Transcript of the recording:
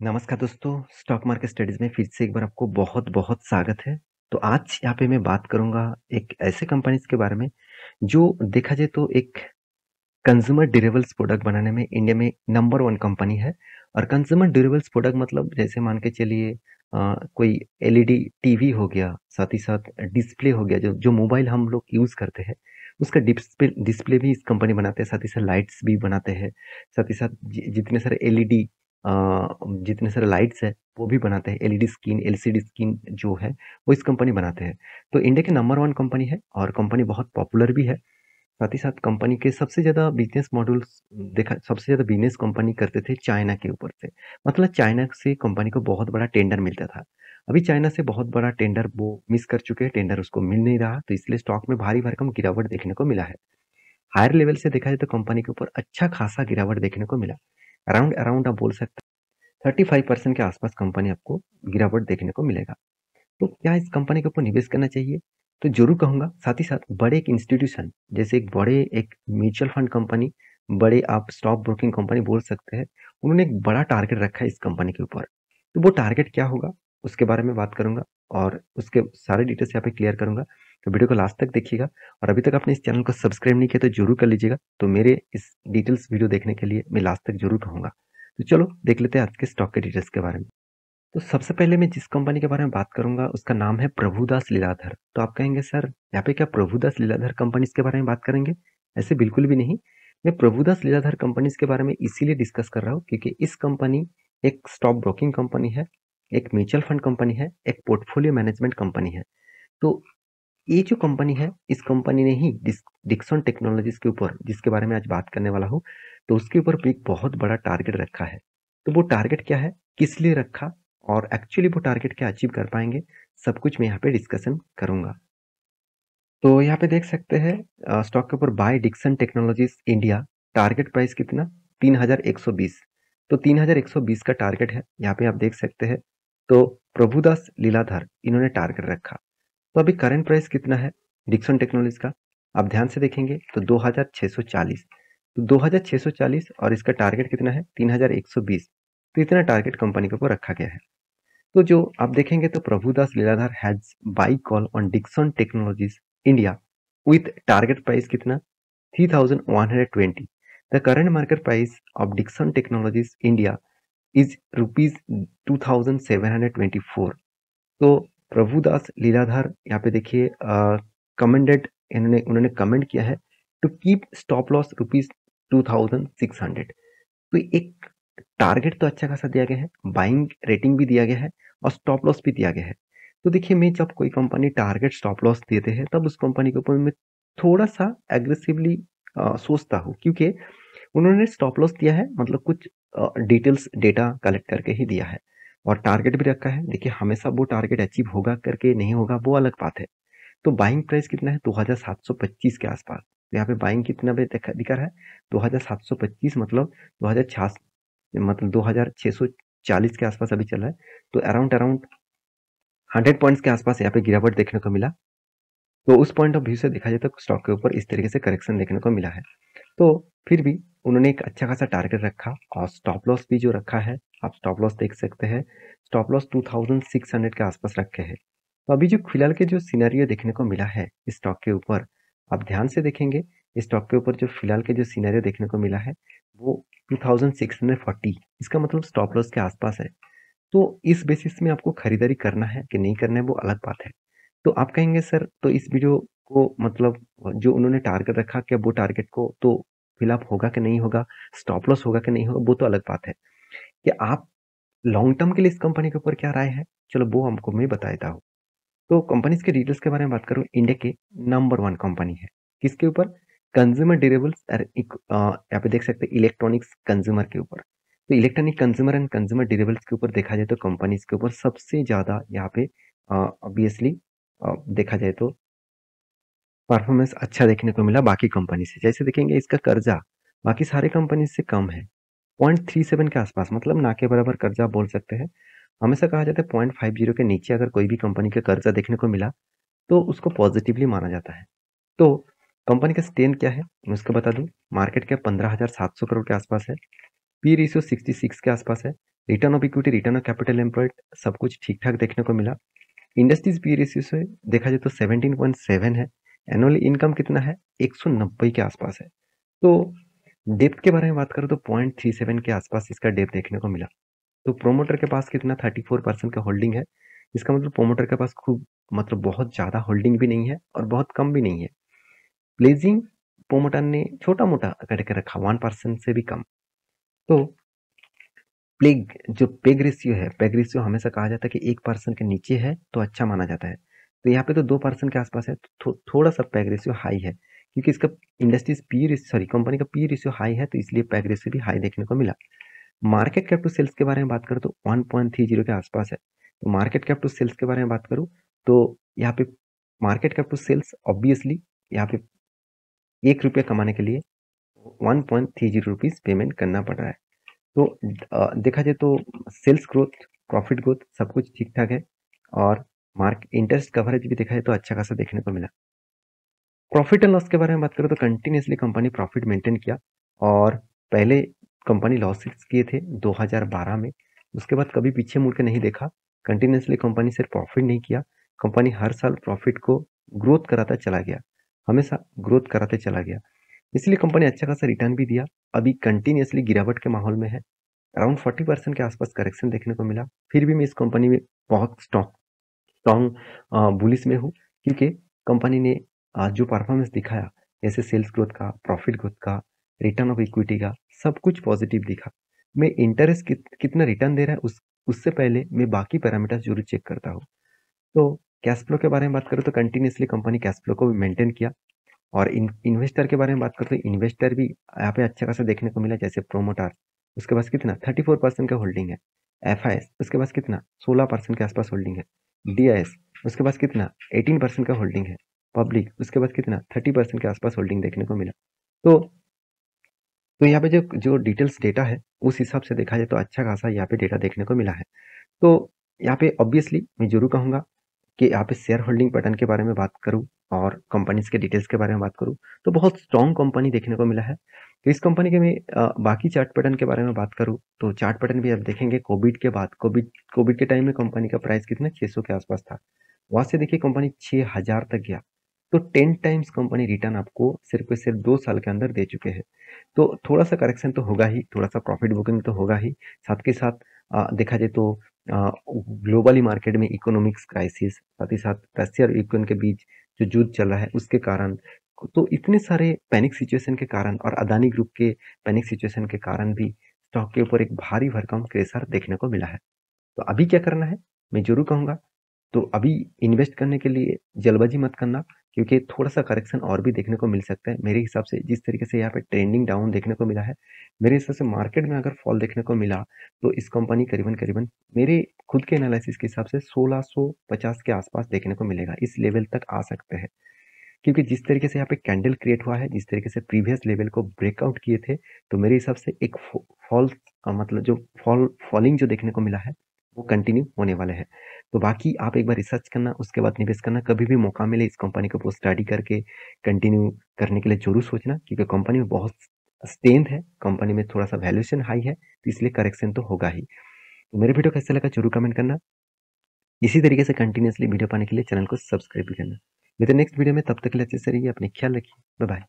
नमस्कार दोस्तों, stock market studies में फिर से एक बार आपको बहुत-बहुत स्वागत है। तो आज यहाँ पे मैं बात करूँगा एक ऐसे कंपनीज़ के बारे में, जो देखा जाए तो एक कंज्यूमर ड्यूरेबल्स प्रोडक्ट बनाने में इंडिया में नंबर 1 कंपनी है। और कंज्यूमर ड्यूरेबल्स प्रोडक्ट मतलब जैसे मान के चलिए कोई एलईडी टीवी हो गया, साथ ही साथ डिस्प्ले हो गया, जो जो मोबाइल हम लोग यूज़ करते हैं, उसका डिस्प्ले डिस्प्ले भी इस कंपनी बनाते हैं, साथ ही साथ लाइट्स भी बनाते हैं, साथ ही साथ जितने सारे एलईडी अ, जितने सारे लाइट्स हैं, वो भी बनाते हैं, एलईडी स्क्रीन, एलसीडी स्क्रीन जो है, वो इस कंपनी बनाते हैं। तो इंडिया की नंबर 1 कंपनी है और कंपनी बहुत पॉपुलर भी है। साथ ही साथ कंपनी के सबसे ज़्यादा बिज़नेस मॉडल्स देखा सबसे ज़्यादा बिज़नेस कंपनी करते थे चाइना के ऊपर से। मतलब चाइना से कंपनी को बहुत बड़ा टेंडर मिलता था। अभी चाइना से बहुत बड़ा टेंडर वो मिस कर चुके हैं, टेंडर उसको मिल नहीं रहा, तो इसलिए स्टॉक में भारी भरकम गिरावट देखने को मिला है। हायर लेवल से देखा जाए तो कंपनी के ऊपर अच्छा खासा गिरावट देखने को मिला। अराउंड अराउंड आप बोल सकते हैं 35% के आसपास कंपनी आपको गिरावट देखने को मिलेगा। तो क्या इस कंपनी के ऊपर निवेश करना चाहिए? तो ज़रूर कहूँगा, साथ ही साथ बड़े एक इंस्टीट्यूशन जैसे एक म्यूचुअल फंड कंपनी, बड़े आप स्टॉक ब्रोकिंग कंपनी बोल सकते हैं, उन्होंने एक बड़ा टारगेट रखा है इस कंपनी के ऊपर। तो वो टारगेट क्या होगा, उसके बारे में बात करूँगा और उसके सारे डिटेल्स यहाँ पे क्लियर करूँगा। तो वीडियो को लास्ट तक देखिएगा और अभी तक आपने इस चैनल को सब्सक्राइब नहीं किया तो ज़रूर कर लीजिएगा। तो मेरे इस डिटेल्स वीडियो देखने के लिए मैं लास्ट तक ज़रूर कहूँगा। तो चलो देख लेते हैं आज के स्टॉक के डिटेल्स के बारे में। तो सबसे पहले मैं जिस कंपनी के बारे में बात करूँगा उसका नाम है प्रभुदास लीलाधर। तो आप कहेंगे सर यहाँ पे क्या प्रभुदास लीलाधर कंपनीज़ के बारे में बात करेंगे? ऐसे बिल्कुल भी नहीं। मैं प्रभुदास लीलाधर कंपनीज़ के बारे में इसीलिए डिस्कस कर रहा हूँ क्योंकि इस कंपनी एक स्टॉक ब्रोकिंग कंपनी है, एक म्यूचुअल फंड कंपनी है, एक पोर्टफोलियो मैनेजमेंट कंपनी है। तो ये जो कंपनी है, इस कंपनी ने ही डिक्सन टेक्नोलॉजीज़ के ऊपर जिसके बारे में आज बात करने वाला हूँ, तो उसके ऊपर भी एक बहुत बड़ा टारगेट रखा है। तो वो टारगेट क्या है? किस लिए रखा? और एक्चुअली वो टारगेट क्या अचीव कर पाएँगे? सब कुछ मैं यहाँ पे डिस्कशन करूँगा। तो यहाँ पे देख सकते हैं स्टॉक के ऊपर buy Dixon Technologies India, target price कितना? 3120। तो 3120 का टारगेट है, यहाँ पे आप देख सकते हैं। तो प्रभुदास लीलाधर इन्होंने टारगेट रखा। तो अभी करंट प्राइस कितना है डिक्सन टेक्नोलॉजीज का? आप ध्यान से देखेंगे तो 2640। तो 2640 और इसका टारगेट कितना है 3120। तो इतना टारगेट कंपनी के ऊपर रखा गया है। तो जो आप देखेंगे तो Prabhudas Lilladher has buy call on Dixon Technologies India with target price कितना 3120। The current market price of Dixon Technologies India is rupees 2724। तो प्रभुदास लीलाधर यहाँ पे देखिए कमेंडेड इन्होंने उन्होंने कमेंट किया है to keep stop loss rupees 2600। तो एक टारगेट तो अच्छा खासा दिया गया है, बाइंग रेटिंग भी दिया गया है और स्टॉप लॉस भी दिया गया है। तो देखिए मैं जब कोई कंपनी टारगेट स्टॉप लॉस देते हैं तब उस कंपनी के ऊपर मैं थोड़ा सा एग्रेसिवली सोचता हूँ क्योंकि उन्होंने स्टॉप लॉस दिया है मतलब कुछ डिटेल्स डेटा कलेक्ट करके ही दिया है और टारगेट भी रखा है। देखिए हमेशा वो टारगेट अचीव होगा करके नहीं होगा वो अलग बात है। तो बाइंग प्राइस कितना है 2725 के आसपास। तो यहाँ पे बाइंग कितना पे दिखा रहा है 2725 मतलब 2006 मतलब 2640 के आसपास अभी चल रहा है। तो अराउंड अराउंड 100 पॉइंट्स के आसपास यहाँ पे गिरावट देखने को मिला। तो उस पॉइंट ऑफ व्यू से देखा जाए तो स्टॉक के ऊपर इस तरीके से करेक्शन देखने को मिला है। तो फिर भी उन्होंने एक अच्छा खासा टारगेट रखा और स्टॉप लॉस भी जो रखा है, आप स्टॉप लॉस देख सकते हैं। स्टॉप लॉस 2600 के आसपास रखे हैं। तो अभी जो फिलहाल के जो सिनेरियो देखने को मिला है इस स्टॉक के ऊपर, आप ध्यान से देखेंगे इस स्टॉक के ऊपर जो फिलहाल के जो सिनेरियो देखने को मिला है वो 2640, इसका मतलब स्टॉप लॉस के आसपास है। तो इस बेसिस में आपको खरीदारी करना है कि नहीं करना है वो अलग बात है। तो आप कहेंगे सर तो इस वीडियो को मतलब जो उन्होंने टारगेट रखा क्या वो टारगेट को तो फिल अप होगा कि नहीं होगा, स्टॉप लॉस होगा कि नहीं होगा वो तो अलग बात है। कि आप लॉन्ग टर्म के लिए इस कंपनी के ऊपर क्या राय है? चलो वो हमको मैं बता देता हूँ। तो कंपनीज के डिटेल्स के बारे में बात करूँ, इंडिया के नंबर 1 कंपनी है। किसके ऊपर? कंज्यूमर ड्यूरेबल्स और यहाँ पे देख सकते हैं इलेक्ट्रॉनिक्स कंज्यूमर के ऊपर। तो electronic consumer and consumer durables के ऊपर देखा जाए तो कंपनीज के ऊपर सबसे ज़्यादा यहाँ पे ऑब्वियसली देखा जाए तो परफॉर्मेंस अच्छा देखने को मिला बाकी कंपनी से। जैसे देखेंगे इसका कर्जा बाकी सारे कंपनी से कम है, 0.37 के आसपास मतलब ना के बराबर कर्जा बोल सकते हैं। हमेशा कहा जाता है 0.50 के नीचे अगर कोई भी कंपनी का कर्जा देखने को मिला तो उसको पॉजिटिवली माना जाता है। तो कंपनी का स्ट्रेंथ क्या है मैं उसको बता दूं। मार्केट कैप 15,700 करोड़ के आसपास है। पी रेशियो 66 के आसपास है। Return of equity, return of capital employed सब कुछ ठीक-ठाक देखने को मिला। इंडस्ट्रीज पी रेशियो से देखा जाए तो 17.7 है। एनुअल इनकम कितना है? 190 के आसपास है। तो डेप्थ के बारे में बात करूँ तो 0.37 के आसपास इसका डेप्थ देखने को मिला। तो प्रोमोटर के पास कितना 34% का होल्डिंग है। इसका मतलब प्रोमोटर के पास खूब मतलब बहुत ज़्यादा होल्डिंग भी नहीं है और बहुत कम भी नहीं है। प्लेजिंग प्रोमोटर ने छोटा-मोटा करके रखा 1% से भी कम। तो प्लेग जो पेग रेशियो है, पेग रेशियो हमेशा कहा जाता है कि 1% के नीचे है तो अच्छा माना जाता है। तो यहाँ पे तो 2% के आसपास है, तो थोड़ा-सा पेग रेशियो हाई है क्योंकि इसका industries P ratio sorry company का पी रेशियो हाई है तो इसलिए पेग रेशियो भी हाई देखने को मिला। मार्केट कैप टू सेल्स के बारे में बात करूँ तो 1.30 के आसपास है। तो मार्केट कैप टू सेल्स के बारे में बात करूँ तो यहाँ पे market cap to sales obviously यहाँ पे ₹1 कमाने के लिए 1.30 रुपीज़ पेमेंट करना पड़ रहा है। तो देखा जाए तो सेल्स ग्रोथ, प्रॉफिट ग्रोथ सब कुछ ठीक-ठाक है और मार्क इंटरेस्ट कवरेज भी देखा जाए तो अच्छा खासा देखने को मिला। प्रॉफिट एंड लॉस के बारे में बात करूँ तो कंटिन्यूअसली कंपनी प्रॉफिट मेंटेन किया और पहले कंपनी लॉसेस किए थे 2012 में। उसके बाद कभी पीछे मुड़ के नहीं देखा। कंटिन्यूअसली कंपनी सिर्फ प्रॉफिट नहीं किया, कंपनी हर साल प्रॉफिट को ग्रोथ कराता चला गया, हमेशा ग्रोथ कराते चला गया। इसलिए कंपनी अच्छा खासा रिटर्न भी दिया। अभी कंटिन्यूअसली गिरावट के माहौल में है। अराउंड 40% के आसपास करेक्शन देखने को मिला। फिर भी मैं इस कंपनी में बहुत स्ट्रॉन्ग बुलिश में हूँ क्योंकि कंपनी ने जो परफॉर्मेंस दिखाया जैसे सेल्स ग्रोथ का, प्रॉफिट ग्रोथ का, रिटर्न ऑफ इक्विटी का, सब कुछ पॉजिटिव दिखा। मैं इंटरेस्ट कितना रिटर्न दे रहा है उससे पहले मैं बाकी पैरामीटर्स जरूर चेक करता हूँ। तो कैश फ्लो के बारे में बात करूँ तो कंटिन्यूअसली कंपनी कैश फ्लो को भी मेंटेन किया और इन्वेस्टर के बारे में बात करते हैं इन्वेस्टर भी यहाँ पे अच्छा खासा देखने को मिला जैसे प्रोमोटर उसके पास कितना 34% का होल्डिंग है। एफआईएस उसके पास कितना 16% के आसपास होल्डिंग है। डीआईएस उसके पास कितना 18% का होल्डिंग है। पब्लिक उसके पास कितना 30% के आसपास होल्डिंग देखने को मिला। तो तो यहाँ पे जो जो डिटेल्स डेटा है उस हिसाब से देखा जाए तो अच्छा खासा यहाँ पे डेटा देखने को मिला है। तो यहाँ पे ऑब्वियसली मैं जरूर कहूँगा कि यहाँ पे शेयर होल्डिंग पैटर्न के बारे में बात करूँ और कंपनीज के डिटेल्स के बारे में बात करूँ तो बहुत स्ट्रॉन्ग कंपनी देखने को मिला है। तो इस कंपनी के मैं बाकी चार्ट पैटर्न के बारे में बात करूँ तो चार्ट पैटर्न भी आप देखेंगे कोविड के बाद कोविड के टाइम में कंपनी का प्राइस कितना 600 के आसपास था। वहां से देखिए कंपनी 6000 तक गया। तो 10 टाइम्स कंपनी रिटर्न आपको सिर्फ 2 साल के अंदर दे चुके हैं। तो थोड़ा सा करेक्शन तो होगा ही, थोड़ा सा प्रॉफिट बुकिंग तो होगा ही। साथ के साथ देखा जाए तो ग्लोबली मार्केट में इकोनॉमिक्स क्राइसिस साथ ही साथ रशिया और यूक्रेन के बीच जो युद्ध चल रहा है उसके कारण तो इतने सारे पैनिक सिचुएशन के कारण और अदानी ग्रुप के पैनिक सिचुएशन के कारण भी स्टॉक के ऊपर एक भारी भरकम प्रेशर देखने को मिला है। तो अभी क्या करना है मैं जरूर कहूंगा तो अभी इन्वेस्ट करने के लिए जल्दबाजी मत करना क्योंकि थोड़ा सा करेक्शन और भी देखने को मिल सकता है मेरे हिसाब से जिस तरीके से यहाँ पे ट्रेंडिंग डाउन देखने को मिला है। मेरे हिसाब से मार्केट में अगर फॉल देखने को मिला तो इस कंपनी करीबन करीबन मेरे खुद के एनालिसिस के हिसाब से 1650 के आसपास देखने को मिलेगा, इस लेवल तक आ सकते हैं क्योंकि जिस तरीके से यहाँ पे कैंडल क्रिएट हुआ है जिस तरीके से प्रीवियस लेवल को ब्रेकआउट किए थे तो मेरे हिसाब से एक फॉल मतलब जो फॉलिंग जो देखने को मिला है वो कंटिन्यू होने वाले हैं। तो बाकी आप एक बार रिसर्च करना उसके बाद निवेश करना, कभी भी मौका मिले इस कंपनी को स्टडी करके कंटिन्यू करने के लिए जरूर सोचना क्योंकि कंपनी में बहुत स्ट्रेंथ है, कंपनी में थोड़ा सा वैल्यूएशन हाई है तो इसलिए करेक्शन तो होगा ही। तो मेरे वीडियो कैसा लगा जरूर कमेंट करना। इसी तरीके से कंटिन्यूअसली वीडियो पाने के लिए चैनल को सब्सक्राइब भी करना। मिलते हैं नेक्स्ट वीडियो में, तब तक के लिए अच्छे से रहिए, अपने ख्याल रखिए, बाय बाय।